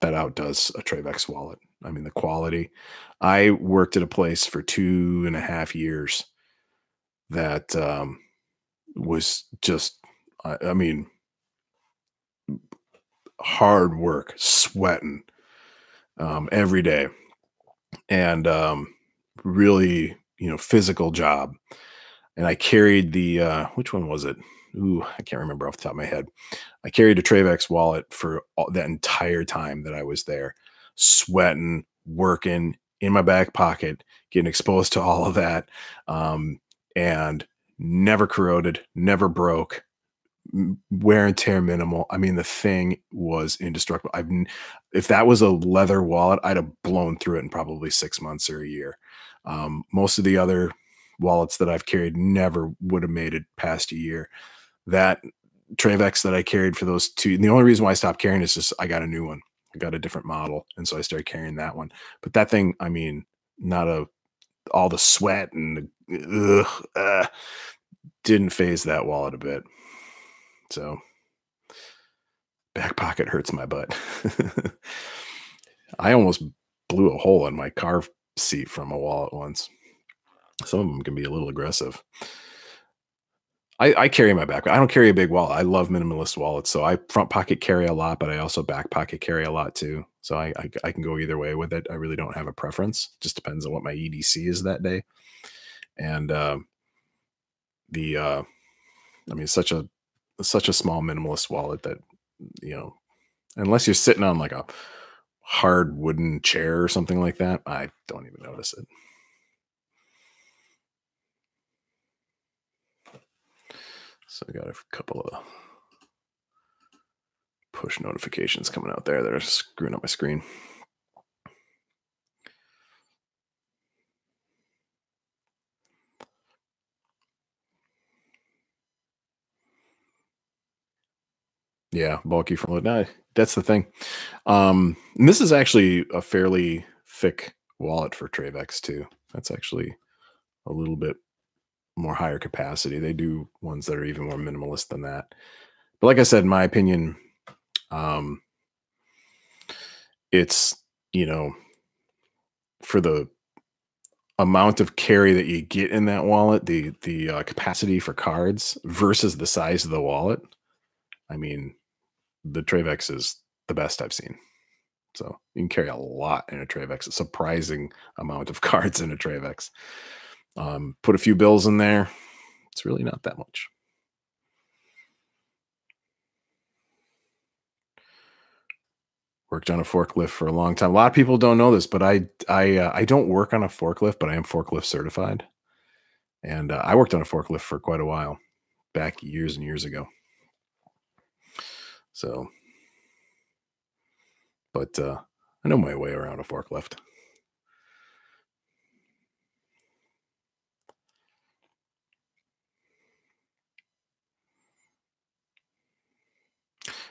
outdoes a Travex wallet. I mean, the quality. I worked at a place for 2.5 years that was just, I mean, hard work, sweating every day, and really, physical job. And I carried the which one was it? Ooh, I can't remember off the top of my head. I carried a Travex wallet for that entire time that I was there, sweating, working in my back pocket, getting exposed to all of that, and never corroded, never broke, wear and tear minimal. I mean, the thing was indestructible. If that was a leather wallet, I'd have blown through it in probably 6 months or a year. Most of the other wallets that I've carried never would have made it past a year. That Travex that I carried for those two, the only reason why I stopped carrying is just I got a new one. I got a different model, and so I started carrying that one. But that thing, I mean, all the sweat and didn't phase that wallet a bit. So back pocket hurts my butt. I almost blew a hole in my car seat from a wallet once. Some of them can be a little aggressive. I carry my back. I don't carry a big wallet. I love minimalist wallets. So I front pocket carry a lot, but I also back pocket carry a lot too. So I can go either way with it. I really don't have a preference. Just depends on what my EDC is that day. And I mean, such a small minimalist wallet that, unless you're sitting on like a hard wooden chair or something like that, I don't even notice it. So I got a couple of push notifications coming out there that are screwing up my screen. Yeah, bulky front load. No, that's the thing. And this is actually a fairly thick wallet for Travex too. That's actually a little bit more higher capacity. They do ones that are even more minimalist than that. But like I said, in my opinion, it's, for the amount of carry that you get in that wallet, the capacity for cards versus the size of the wallet, I mean, the Travex is the best I've seen. So you can carry a lot in a Travex, a surprising amount of cards in a Travex. Put a few bills in there. It's really not that much. Worked on a forklift for a long time. A lot of people don't know this, but I don't work on a forklift, but I am forklift certified. And I worked on a forklift for quite a while, back years and years ago. So, but I know my way around a forklift.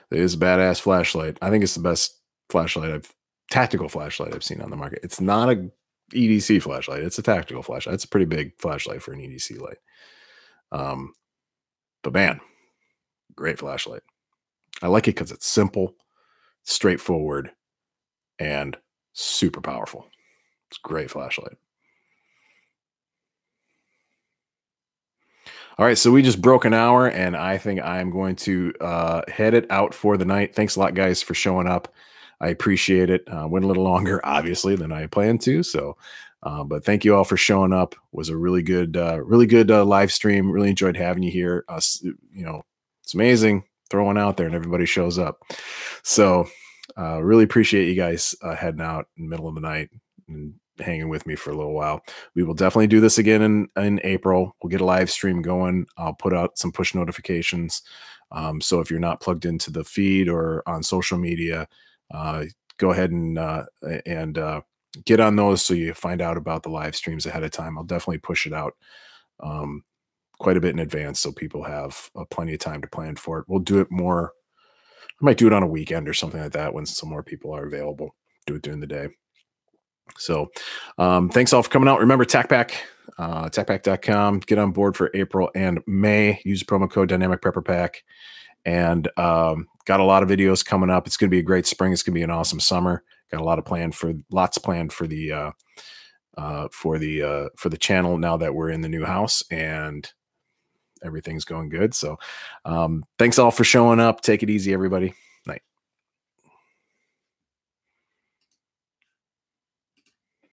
It is a badass flashlight. I think it's the best tactical flashlight I've seen on the market. It's not a EDC flashlight. It's a tactical flashlight. It's a pretty big flashlight for an EDC light. But man, great flashlight. I like it because it's simple, straightforward, and super powerful. It's a great flashlight. All right, so we just broke an hour, and I think I'm going to head it out for the night. Thanks a lot, guys, for showing up. I appreciate it. Went a little longer, obviously, than I planned to. So, but thank you all for showing up. It was a really good live stream. Really enjoyed having you here. You know, it's amazing throwing out there, and everybody shows up. So, really appreciate you guys heading out in the middle of the night and hanging with me for a little while. We will definitely do this again in April. We'll get a live stream going. I'll put out some push notifications. So if you're not plugged into the feed or on social media, go ahead and get on those so you find out about the live streams ahead of time. I'll definitely push it out quite a bit in advance so people have plenty of time to plan for it. We'll do it more. I might do it on a weekend or something like that when some more people are available. Do it during the day. So thanks all for coming out. Remember TacPack, TacPack.com. Get on board for April and May. Use the promo code dynamicprepperpack. And got a lot of videos coming up. It's going to be a great spring. It's going to be an awesome summer. Got a lot of lots planned for the channel now that we're in the new house and everything's going good. So thanks all for showing up. Take it easy, everybody.